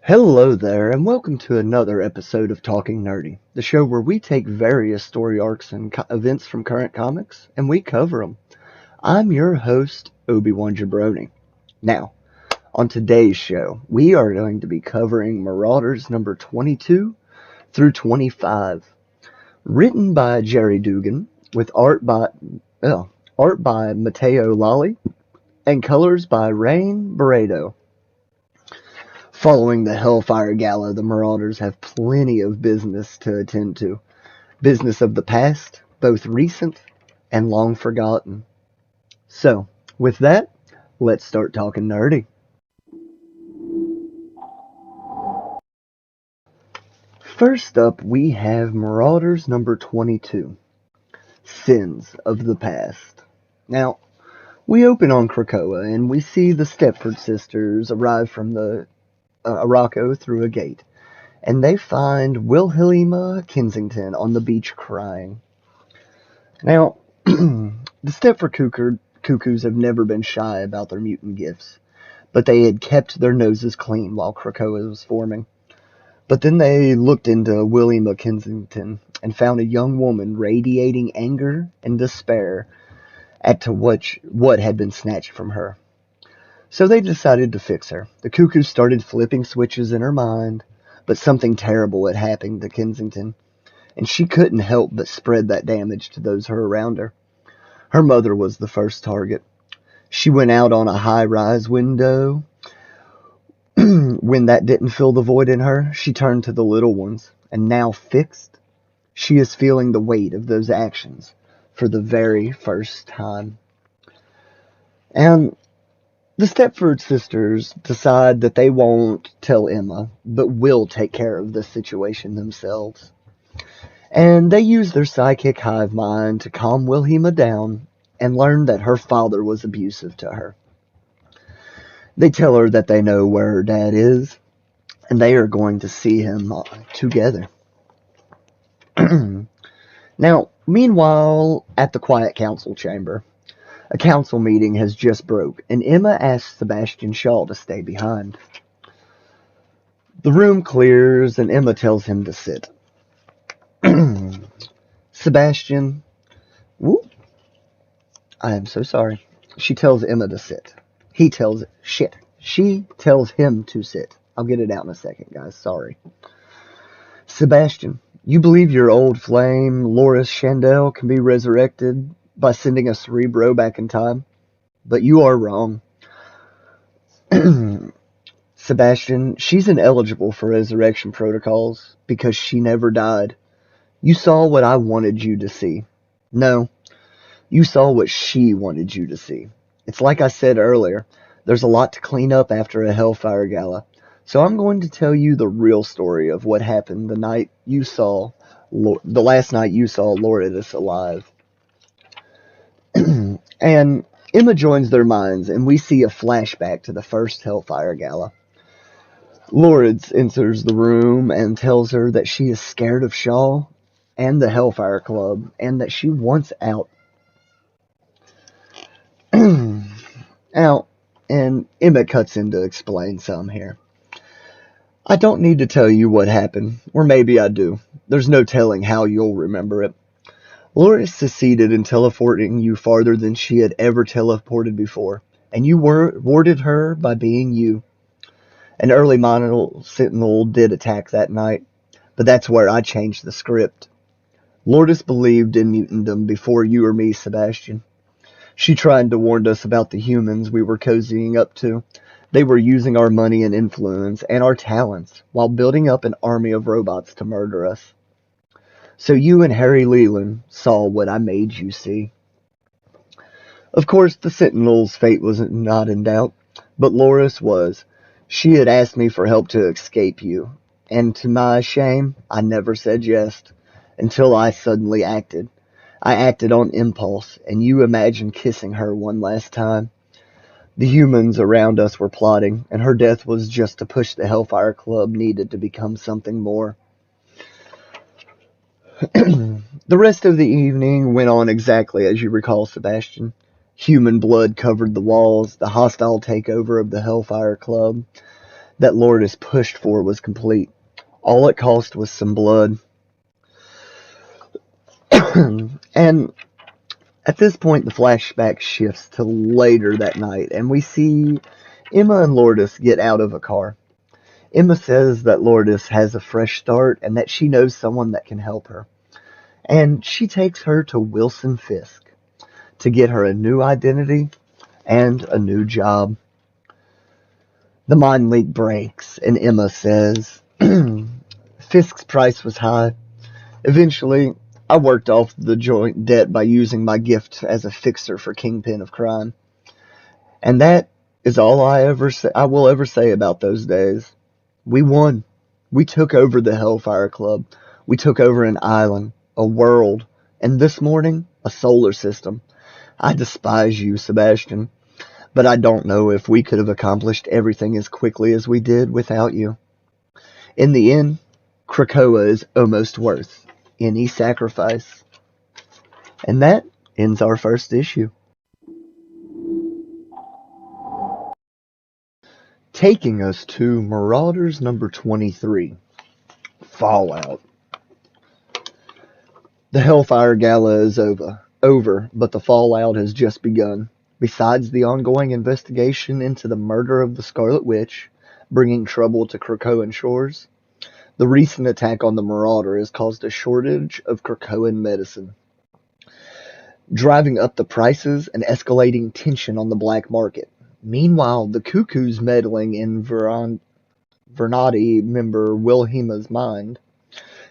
Hello there, and welcome to another episode of Talking Nerdy, the show where we take various story arcs and events from current comics and we cover them. I'm your host, Obi-Wan Jabroni. Now, on today's show, we are going to be covering Marauders number 22 through 25, written by Jerry Dugan, with art by Matteo Lolli and colors by Rain Barredo. Following the Hellfire Gala, the Marauders have plenty of business to attend to. Business of the past, both recent and long forgotten. So, with that, let's start talking nerdy. First up, we have Marauders number 22, Sins of the Past. Now, we open on Krakoa and we see the Stepford sisters arrive from the Araco through a gate, and they find Wilhelmina Kensington on the beach crying. Now, the Stepford Cuckoos have never been shy about their mutant gifts, but they had kept their noses clean while Krakoa was forming. But then they looked into Wilhelmina Kensington and found a young woman radiating anger and despair at what had been snatched from her. So they decided to fix her. The Cuckoos started flipping switches in her mind, but something terrible had happened to Kensington, and she couldn't help but spread that damage to those around her. Her mother was the first target. She went out on a high-rise window. When that didn't fill the void in her, she turned to the little ones, and now fixed, she is feeling the weight of those actions for the very first time. And the Stepford sisters decide that they won't tell Emma, but will take care of the situation themselves. And they use their psychic hive mind to calm Wilhelmina down and learn that her father was abusive to her. They tell her that they know where her dad is, and they are going to see him together. Now, meanwhile, at the Quiet Council chamber, a council meeting has just broke, and Emma asks Sebastian Shaw to stay behind. The room clears, and Emma tells him to sit. Sebastian, whoop, I am so sorry. She tells Emma to sit. She tells him to sit. I'll get it out in a second, guys. Sorry. Sebastian, you believe your old flame, Loris Chandel, can be resurrected by sending a Cerebro back in time? But you are wrong. Sebastian, she's ineligible for resurrection protocols because she never died. You saw what I wanted you to see. No, you saw what she wanted you to see. It's like I said earlier, there's a lot to clean up after a Hellfire Gala. So I'm going to tell you the real story of what happened the last night you saw Loridus alive. And Emma joins their minds, and we see a flashback to the first Hellfire Gala. Loridus enters the room and tells her that she is scared of Shaw and the Hellfire Club, and that she wants out. And Emma cuts in to explain some here. I don't need to tell you what happened, or maybe I do. There's no telling how you'll remember it. Loris succeeded in teleporting you farther than she had ever teleported before, and you warded her by being you. An early Monol Sentinel did attack that night, but that's where I changed the script. Lourdes believed in mutantdom before you or me, Sebastian. She tried to warn us about the humans we were cozying up to. They were using our money and influence and our talents while building up an army of robots to murder us. So you and Harry Leland saw what I made you see. Of course, the Sentinel's fate was not in doubt, but Loris was. She had asked me for help to escape you, and to my shame, I never said yes, until I suddenly acted. I acted on impulse, and you imagined kissing her one last time. The humans around us were plotting, and her death was just to push the Hellfire Club needed to become something more. The rest of the evening went on exactly as you recall, Sebastian. Human blood covered the walls, the hostile takeover of the Hellfire Club. that Lourdes pushed for was complete. All it cost was some blood. And at this point, the flashback shifts to later that night, and we see Emma and Lourdes get out of a car. Emma says that Lourdes has a fresh start and that she knows someone that can help her. And she takes her to Wilson Fisk to get her a new identity and a new job. The mind leak breaks, and Emma says, Fisk's price was high. Eventually, I worked off the joint debt by using my gift as a fixer for Kingpin of Crime. And that is all I will ever say about those days. We won. We took over the Hellfire Club. We took over an island, a world, and this morning, a solar system. I despise you, Sebastian, but I don't know if we could have accomplished everything as quickly as we did without you. In the end, Krakoa is almost worth any sacrifice. And that ends our first issue. Taking us to Marauders number 23, Fallout. The Hellfire Gala is over, but the fallout has just begun. Besides the ongoing investigation into the murder of the Scarlet Witch, bringing trouble to Krakoan shores, the recent attack on the Marauder has caused a shortage of Krakoan medicine, driving up the prices and escalating tension on the black market. Meanwhile, the Cuckoo's meddling in Vernati member Wilhelma's mind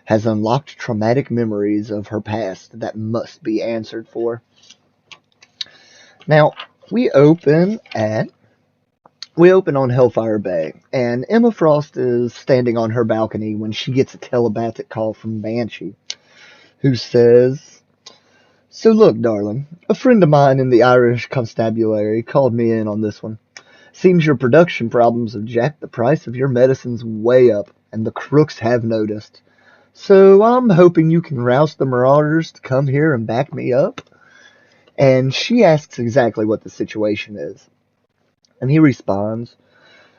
has unlocked traumatic memories of her past that must be answered for. Now, we open on Hellfire Bay, and Emma Frost is standing on her balcony when she gets a telepathic call from Banshee, who says, "So look, darling, a friend of mine in the Irish constabulary called me in on this one. Seems your production problems have jacked the price of your medicines way up, and the crooks have noticed. So I'm hoping you can rouse the Marauders to come here and back me up." And she asks exactly what the situation is. And he responds,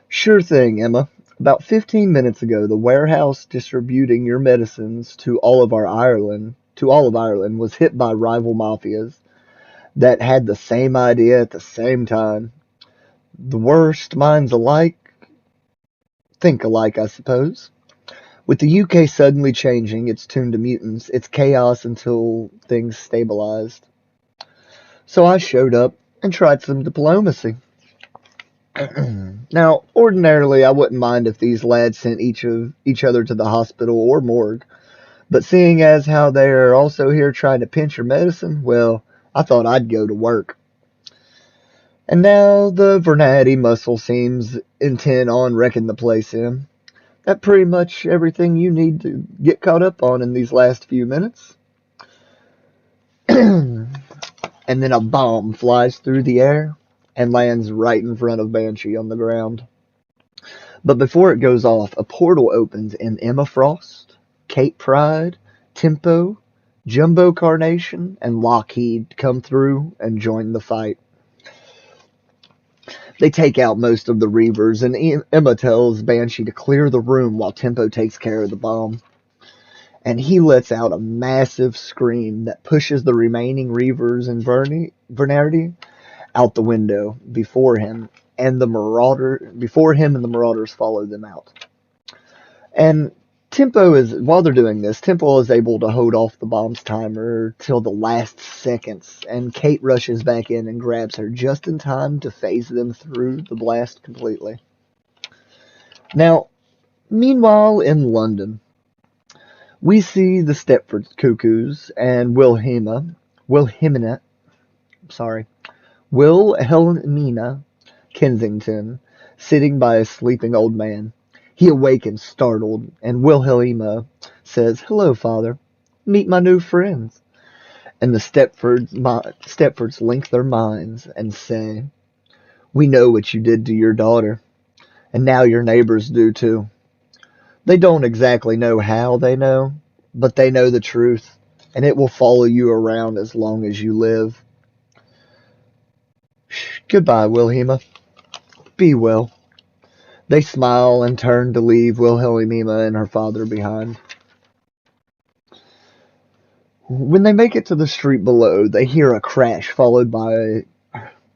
"Sure thing, Emma. About 15 minutes ago, the warehouse distributing your medicines to all of Ireland was hit by rival mafias that had the same idea at the same time. The worst minds alike think alike, I suppose. With the UK suddenly changing its tune to mutants, it's chaos until things stabilized. So I showed up and tried some diplomacy. Now, ordinarily, I wouldn't mind if these lads sent each other to the hospital or morgue, but seeing as how they are also here trying to pinch your medicine, well, I thought I'd go to work. And now the Vernati muscle seems intent on wrecking the place in. That pretty much everything you need to get caught up on in these last few minutes." And then a bomb flies through the air and lands right in front of Banshee on the ground. But before it goes off, a portal opens and Emma Frost, Kate Pride, Tempo, Jumbo Carnation, and Lockheed come through and join the fight. They take out most of the Reavers, and Emma tells Banshee to clear the room while Tempo takes care of the bomb. And he lets out a massive scream that pushes the remaining Reavers and Vernardi out the window before him, and the Marauders follow them out. And while they're doing this, Tempo is able to hold off the bomb's timer till the last seconds, and Kate rushes back in and grabs her just in time to phase them through the blast completely. Now, meanwhile in London, we see the Stepford Cuckoos and Wilhelmina Kensington sitting by a sleeping old man. He awakens startled, and Wilhelmina says, "Hello, father. Meet my new friends." And the Stepfords link their minds and say, "We know what you did to your daughter, and now your neighbors do too. They don't exactly know how they know, but they know the truth, and it will follow you around as long as you live. Goodbye, Wilhelmina. Be well." They smile and turn to leave Wilhelmina and her father behind. When they make it to the street below, they hear a crash followed by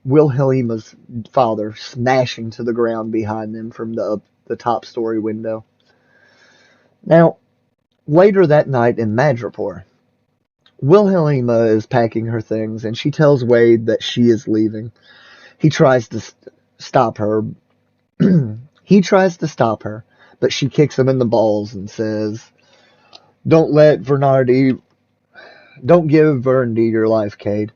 Wilhelmina's father smashing to the ground behind them from the top story window. Now, later that night in Madripoor, Wilhelmina is packing her things and she tells Wade that she is leaving. He tries to stop her. He tries to stop her, but she kicks him in the balls and says, don't give Verndy your life, Cade.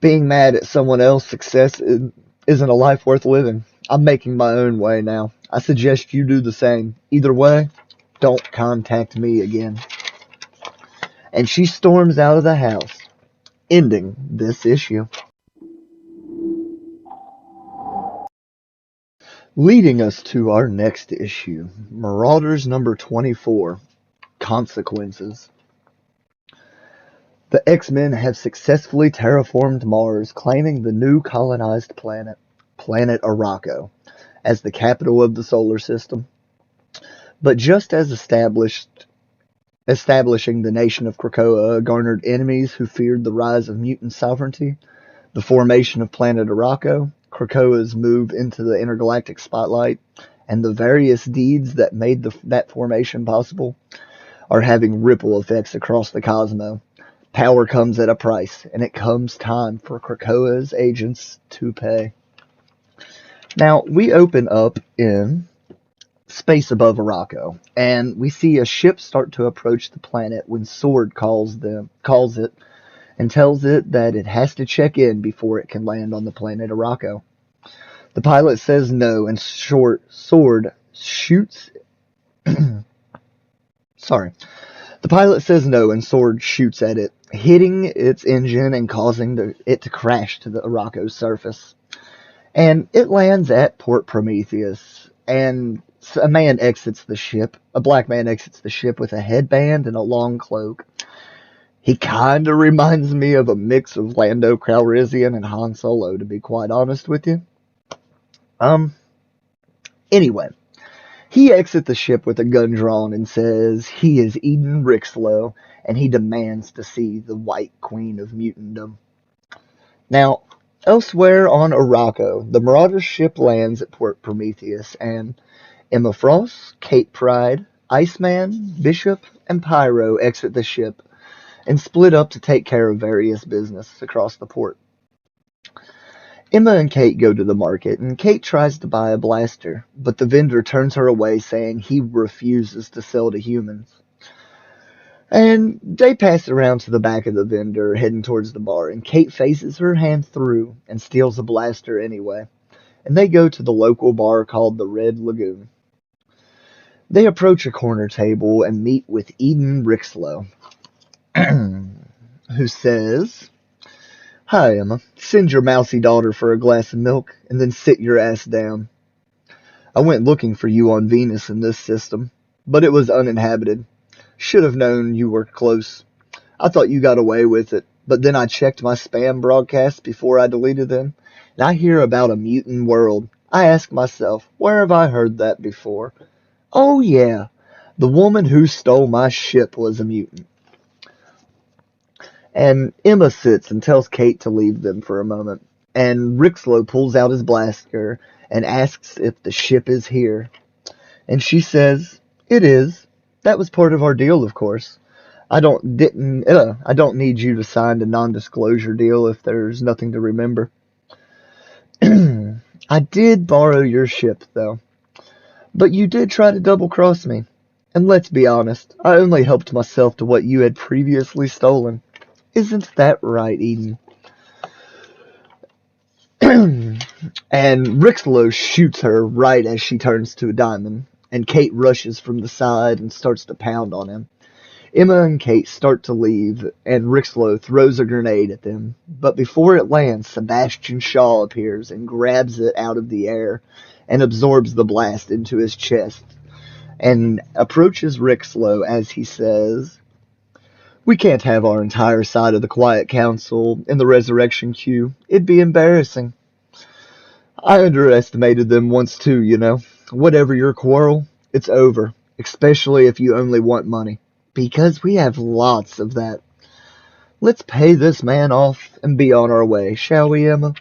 Being mad at someone else's success isn't a life worth living. I'm making my own way now. I suggest you do the same. Either way, don't contact me again. And she storms out of the house, ending this issue. Leading us to our next issue, Marauders number 24, Consequences. The X-Men have successfully terraformed Mars, claiming the new colonized planet, Planet Araco, as the capital of the solar system. But just as establishing the nation of Krakoa garnered enemies who feared the rise of mutant sovereignty, the formation of Planet Araco, Krakoa's move into the intergalactic spotlight, and the various deeds that made that formation possible are having ripple effects across the cosmos. Power comes at a price, and it comes time for Krakoa's agents to pay. Now, we open up in space above Araco, and we see a ship start to approach the planet when Sword calls it and tells it that it has to check in before it can land on the planet Araco. The pilot says no, and Sword shoots. Sorry. The pilot says no, and Sword shoots at it, hitting its engine and causing it to crash to the Araco's surface. And it lands at Port Prometheus, and a black man exits the ship with a headband and a long cloak. He kinda reminds me of a mix of Lando Calrissian and Han Solo, to be quite honest with you. Anyway, he exits the ship with a gun drawn and says he is Eden Rixlow, and he demands to see the White Queen of Mutantdom. Now, elsewhere on Araco, the Marauders ship lands at Port Prometheus, and Emma Frost, Kate Pryde, Iceman, Bishop, and Pyro exit the ship and split up to take care of various business across the port. Emma and Kate go to the market, and Kate tries to buy a blaster, but the vendor turns her away, saying he refuses to sell to humans. And they pass around to the back of the vendor, heading towards the bar, and Kate faces her hand through and steals a blaster anyway. And they go to the local bar called the Red Lagoon. They approach a corner table and meet with Eden Rixlow, who says, "Hi, Emma. Send your mousy daughter for a glass of milk, and then sit your ass down. I went looking for you on Venus in this system, but it was uninhabited. Should have known you were close. I thought you got away with it, but then I checked my spam broadcasts before I deleted them, and I hear about a mutant world. I ask myself, where have I heard that before? Oh yeah, the woman who stole my ship was a mutant." And Emma sits and tells Kate to leave them for a moment. And Rixlow pulls out his blaster and asks if the ship is here. And she says, "It is. That was part of our deal, of course. I don't need you to sign a non-disclosure deal if there's nothing to remember. I did borrow your ship, though. But you did try to double-cross me. And let's be honest, I only helped myself to what you had previously stolen. Isn't that right, Eden?" And Rixlow shoots her right as she turns to a diamond, and Kate rushes from the side and starts to pound on him. Emma and Kate start to leave, and Rixlow throws a grenade at them, but before it lands, Sebastian Shaw appears and grabs it out of the air and absorbs the blast into his chest, and approaches Rixlow as he says, "We can't have our entire side of the Quiet Council in the resurrection queue. It'd be embarrassing. I underestimated them once too, you know. Whatever your quarrel, it's over, especially if you only want money. Because we have lots of that. Let's pay this man off and be on our way, shall we, Emma?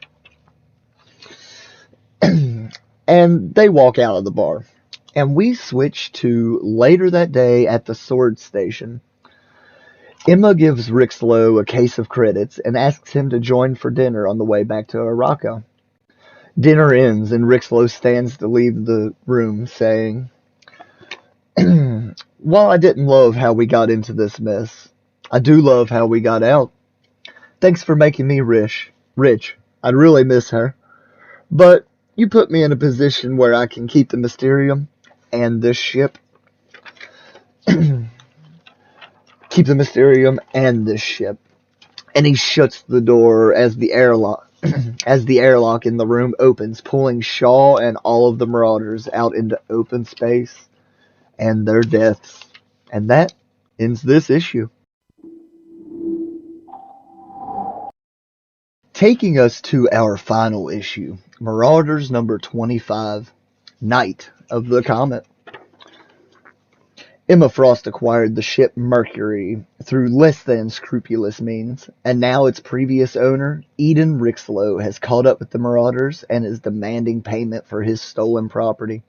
And they walk out of the bar. And we switch to later that day at the sword station. Emma gives Rixlow a case of credits and asks him to join for dinner on the way back to Araco. Dinner ends and Rixlow stands to leave the room, saying, "While I didn't love how we got into this mess, I do love how we got out. Thanks for making me rich. I'd really miss her. But you put me in a position where I can keep the Mysterium and this ship. Keep the Mysterium and this ship." And he shuts the door as the airlock in the room opens, pulling Shaw and all of the Marauders out into open space and their deaths. And that ends this issue. Taking us to our final issue, Marauders number 25, Night of the Comet. Emma Frost acquired the ship Mercury through less than scrupulous means, and now its previous owner, Eden Rixlow, has caught up with the Marauders and is demanding payment for his stolen property.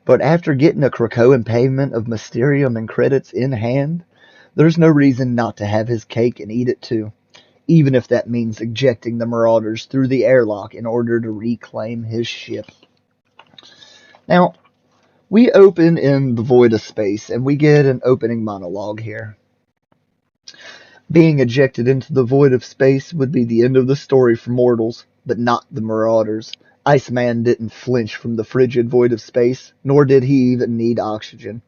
But after getting a Krakoan payment of Mysterium and credits in hand, there's no reason not to have his cake and eat it too, even if that means ejecting the Marauders through the airlock in order to reclaim his ship. Now, we open in the void of space, and we get an opening monologue here. Being ejected into the void of space would be the end of the story for mortals, but not the Marauders. Iceman didn't flinch from the frigid void of space, nor did he even need oxygen.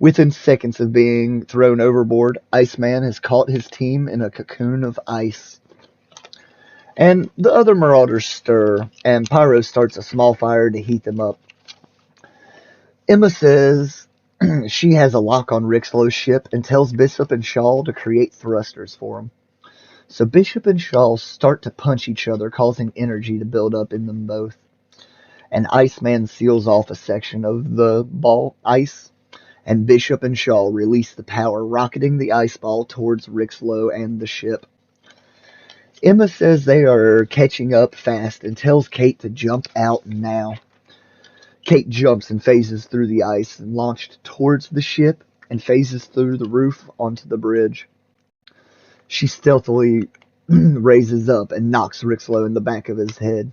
Within seconds of being thrown overboard, Iceman has caught his team in a cocoon of ice. And the other Marauders stir, and Pyro starts a small fire to heat them up. Emma says she has a lock on Rixlow's ship and tells Bishop and Shaw to create thrusters for him. So Bishop and Shaw start to punch each other, causing energy to build up in them both. And Iceman seals off a section of the ball ice, and Bishop and Shaw release the power, rocketing the ice ball towards Rixlow and the ship. Emma says they are catching up fast and tells Kate to jump out now. Kate jumps and phases through the ice and launched towards the ship and phases through the roof onto the bridge. She stealthily raises up and knocks Rixlow in the back of his head.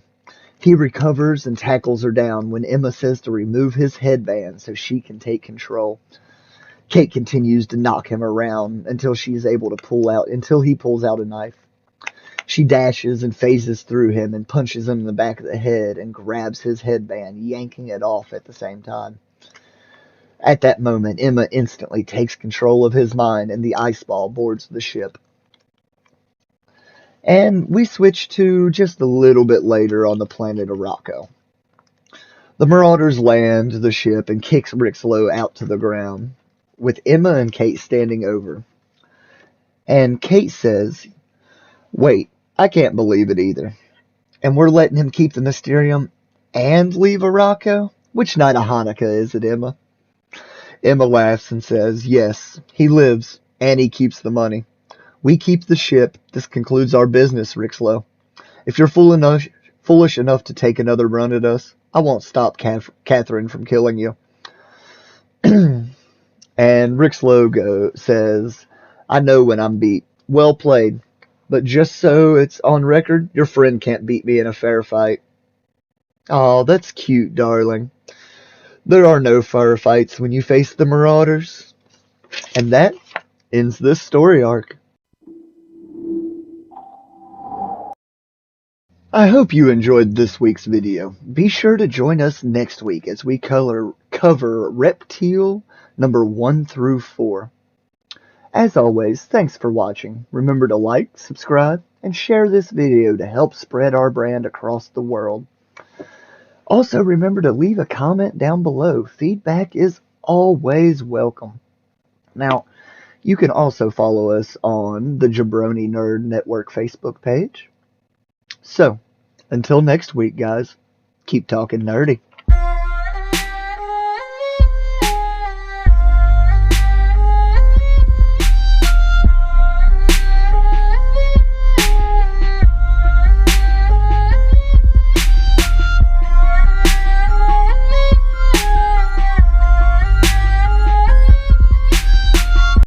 He recovers and tackles her down when Emma says to remove his headband so she can take control. Kate continues to knock him around until he pulls out a knife. She dashes and phases through him and punches him in the back of the head and grabs his headband, yanking it off at the same time. At that moment, Emma instantly takes control of his mind and the ice ball boards the ship. And we switch to just a little bit later on the planet Araco. The Marauders land the ship and kicks Rixlow out to the ground, with Emma and Kate standing over. And Kate says, "Wait, I can't believe it either. And we're letting him keep the Mysterium and leave Araco? Which night of Hanukkah is it, Emma?" Emma laughs and says, "Yes, he lives, and he keeps the money. We keep the ship. This concludes our business, Rixlow. If you're foolish enough to take another run at us, I won't stop Catherine from killing you." And Rixlow says, "I know when I'm beat. Well played. But just so it's on record, your friend can't beat me in a fair fight." "Oh, that's cute, darling. There are no fair fights when you face the Marauders." And that ends this story arc. I hope you enjoyed this week's video. Be sure to join us next week as we cover Reptile number 1 through 4. As always, thanks for watching. Remember to like, subscribe, and share this video to help spread our brand across the world. Also, remember to leave a comment down below. Feedback is always welcome. Now, you can also follow us on the Jabroni Nerd Network Facebook page. So, until next week, guys, keep talking nerdy.